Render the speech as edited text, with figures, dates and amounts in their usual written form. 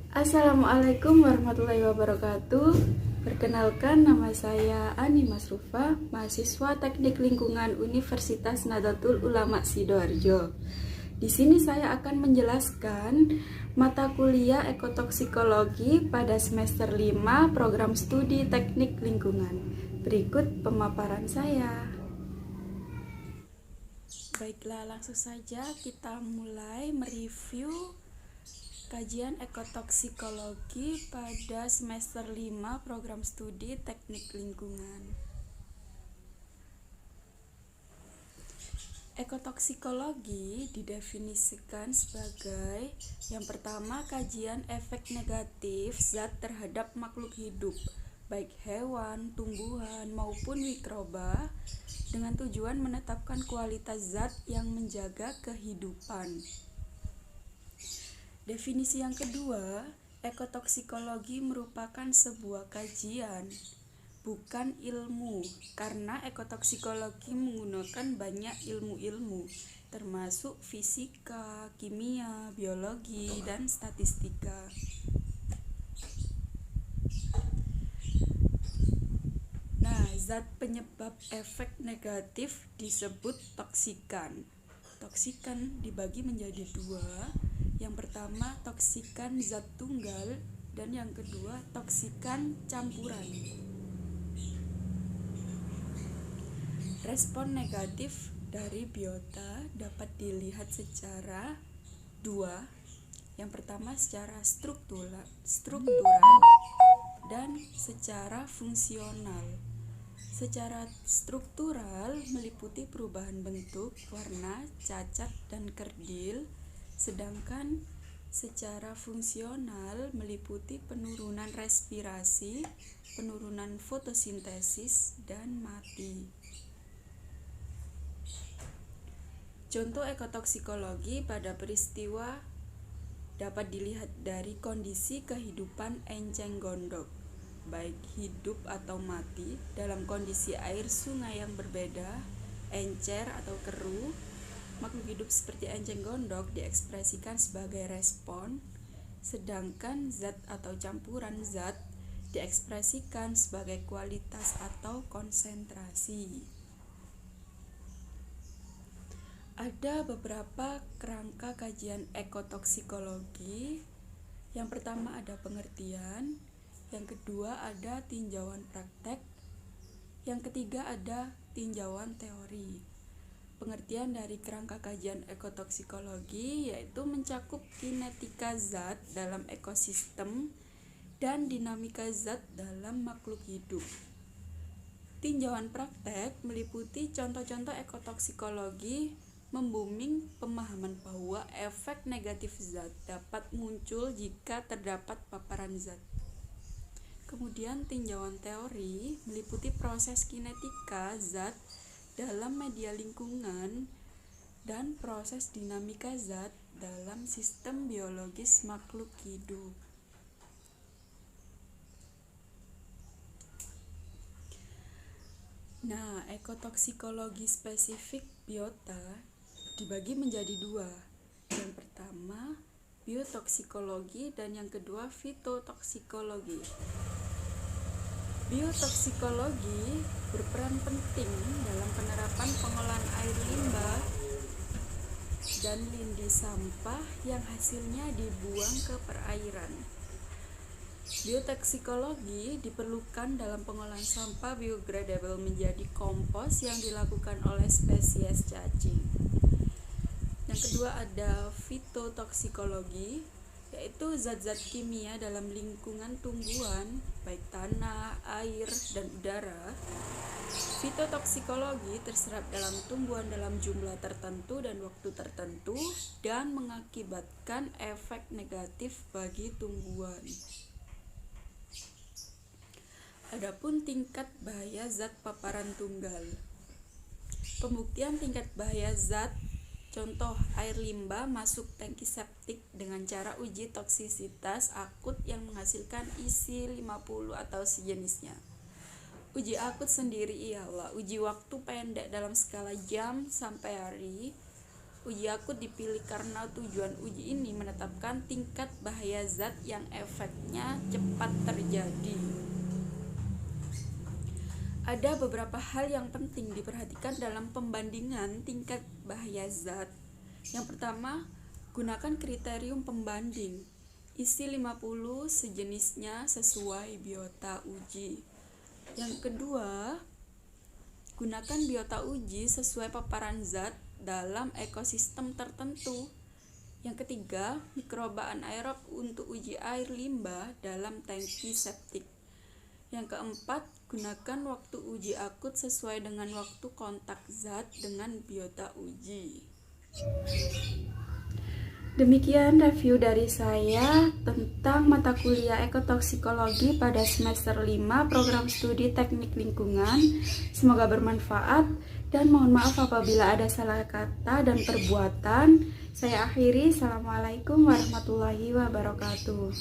Assalamualaikum warahmatullahi wabarakatuh. Perkenalkan, nama saya Ani Masrufa, mahasiswa Teknik Lingkungan Universitas Nahdlatul Ulama Sidoarjo. Di sini saya akan menjelaskan mata kuliah ekotoksikologi pada semester 5 program studi Teknik Lingkungan. Berikut pemaparan saya. Baiklah, langsung saja kita mulai mereview kajian ekotoksikologi pada semester 5 program studi Teknik Lingkungan. Ekotoksikologi didefinisikan sebagai yang pertama, kajian efek negatif zat terhadap makhluk hidup, baik hewan, tumbuhan, maupun mikroba, dengan tujuan menetapkan kualitas zat yang menjaga kehidupan. Definisi yang kedua, ekotoksikologi merupakan sebuah kajian, bukan ilmu, karena ekotoksikologi menggunakan banyak ilmu-ilmu, termasuk fisika, kimia, biologi, dan statistika. Nah, zat penyebab efek negatif disebut toksikan. Toksikan dibagi menjadi dua. Yang pertama, toksikan zat tunggal, dan yang kedua, toksikan campuran. Respon negatif dari biota dapat dilihat secara dua. Yang pertama secara struktural dan secara fungsional. Secara struktural meliputi perubahan bentuk, warna, cacat, dan kerdil. Sedangkan secara fungsional meliputi penurunan respirasi, penurunan fotosintesis, dan mati. Contoh ekotoksikologi pada peristiwa dapat dilihat dari kondisi kehidupan enceng gondok, baik hidup atau mati, dalam kondisi air sungai yang berbeda, encer atau keruh. Makhluk hidup seperti enceng gondok diekspresikan sebagai respon, sedangkan zat atau campuran zat diekspresikan sebagai kualitas atau konsentrasi. Ada beberapa kerangka kajian ekotoksikologi. Yang pertama ada pengertian, yang kedua ada tinjauan praktek, yang ketiga ada tinjauan teori. Pengertian dari kerangka kajian ekotoksikologi yaitu mencakup kinetika zat dalam ekosistem dan dinamika zat dalam makhluk hidup. Tinjauan praktek meliputi contoh-contoh ekotoksikologi, membooming pemahaman bahwa efek negatif zat dapat muncul jika terdapat paparan zat. Kemudian tinjauan teori meliputi proses kinetika zat dalam media lingkungan dan proses dinamika zat dalam sistem biologis makhluk hidup. Nah, ekotoksikologi spesifik biota dibagi menjadi dua. Yang pertama, biotoksikologi, dan yang kedua, fitotoksikologi. Biotoksikologi berperan penting dalam penerapan pengolahan air limbah dan lindi sampah yang hasilnya dibuang ke perairan. Biotoksikologi diperlukan dalam pengolahan sampah biodegradable menjadi kompos yang dilakukan oleh spesies cacing. Yang kedua ada fitotoksikologi, yaitu zat-zat kimia dalam lingkungan tumbuhan, baik tanah, air, dan udara. Fitotoksikologi terserap dalam tumbuhan dalam jumlah tertentu dan waktu tertentu dan mengakibatkan efek negatif bagi tumbuhan. Adapun tingkat bahaya zat paparan tunggal. Pembuktian tingkat bahaya zat, contoh air limbah masuk tangki septik dengan cara uji toksisitas akut yang menghasilkan isi 50 atau sejenisnya. Uji akut sendiri ialah uji waktu pendek dalam skala jam sampai hari. Uji akut dipilih karena tujuan uji ini menetapkan tingkat bahaya zat yang efeknya cepat terjadi. Ada beberapa hal yang penting diperhatikan dalam pembandingan tingkat bahaya zat. Yang pertama, gunakan kriterium pembanding. Isi 50 sejenisnya sesuai biota uji. Yang kedua, gunakan biota uji sesuai paparan zat dalam ekosistem tertentu. Yang ketiga, mikroba anaerob untuk uji air limbah dalam tangki septik. Yang keempat, gunakan waktu uji akut sesuai dengan waktu kontak zat dengan biota uji. Demikian review dari saya tentang mata kuliah ekotoksikologi pada semester 5 program studi teknik lingkungan. Semoga bermanfaat dan mohon maaf apabila ada salah kata dan perbuatan. Saya akhiri. Assalamualaikum warahmatullahi wabarakatuh.